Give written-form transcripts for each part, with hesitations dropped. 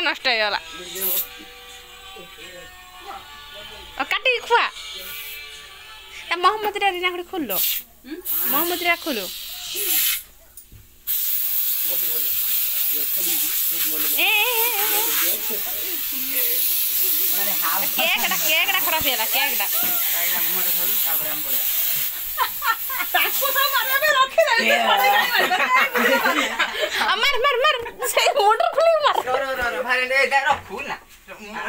नष्ट होगा काटी खुआ मोहम्मद रिना खड़ी खोल लो मोहम्मद रिया खोलो केकड़ा खराब है केकड़ा मार मार मार से मोटर खुली मार रो भाई दे रखू ना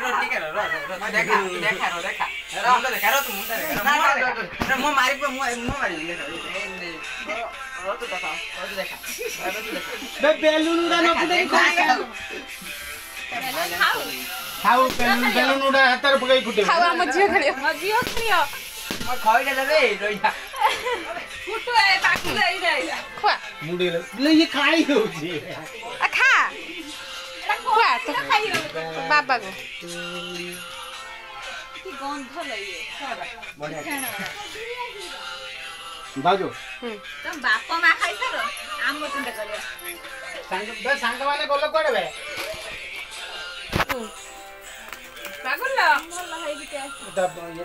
रोटी कर रो देखा देखा रो देखा रो देखा रो तुम देखा मो मारी मो मारी रो तो देखा बे बेलून उड़ा न पुडे खाओ बेलून उड़ा हातर पकाई फुटे खाओ हम जियो खलियो म खाइ देबे रोइया फुटो ए ताकु लई जाइला खुआ मुडी ले ये खाइ हो जी आ खा खुआ तो बाबा को की गंध लइए बढ़िया बाजो तुम बाप मा खाइ छरो आम तुंडे करे सांग माने बोलो कोडे बे बागुल्ला भल है बिते ये